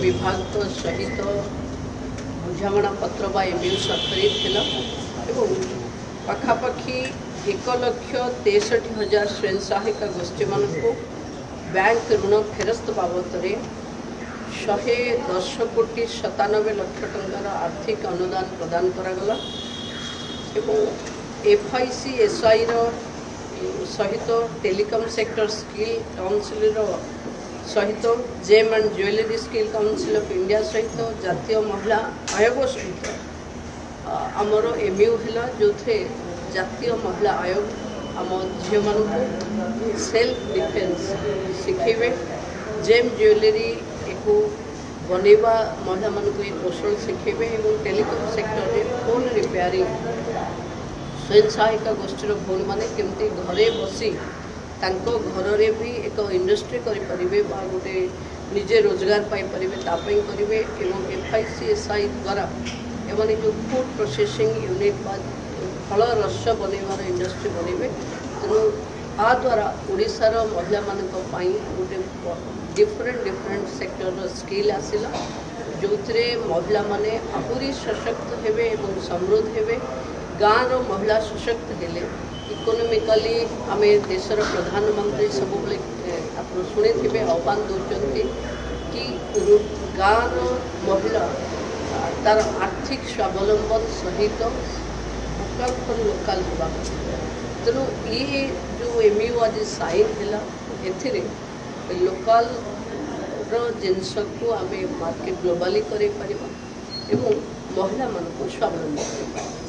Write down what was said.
विभाग सहित बुझामणा पत्र बा एमयू स्वाक्षरित पखापाखि 1,63,000 स्वयं सहायिका गोष्ठी मान बैंक ऋण फेरस्त बाबद 110,97,00,000 टंकार आर्थिक अनुदान प्रदान करागला FICSI सहित टेलीकॉम सेक्टर स्किल काउंसिल सहित gem and jewellery skill council of India सहित जातीय महिला आयोग सहित आमर एमयू है जो थे जातीय महिला आयोग आम झील मान सेल्फ डिफेन्स शिखेबे जेम ज्वेलरी को बनवा महिला मान कौशल शिखेबे और टेलीकॉम सेक्टर में फोन रिपेयरिंग स्वयं सहायिका गोष्ठीर भौणी मैंने केमती घरे बसी घर भी एक इंडस्ट्री करें गोटे निजे रोजगार पाइपर करेंगे FICSI द्वारा एमाने जो फूड प्रोसेसिंग यूनिट फल रस बनइबार इंडस्ट्री बनइबे तेणु आ द्वारा ओडिशार महिला मानक गोटे डिफरेंट सेक्टर स्किल आसिला जो महिला माने आहुरी सशक्त हेबे एवं समृद्ध हेबे गाँव महिला सशक्त हेले इकोनोमिकली आम देशर प्रधानमंत्री सब आप शुणी थे आह्वान दौरान कि गाँव महिला तार आर्थिक स्वावलंबन सहित वोकाल फॉर लोकल होगा तेणु ये जो एमयू आज साइन है लोकल जिनस को आम मार्केट ग्लोबाली कर महिला मान स्वावलंबन कर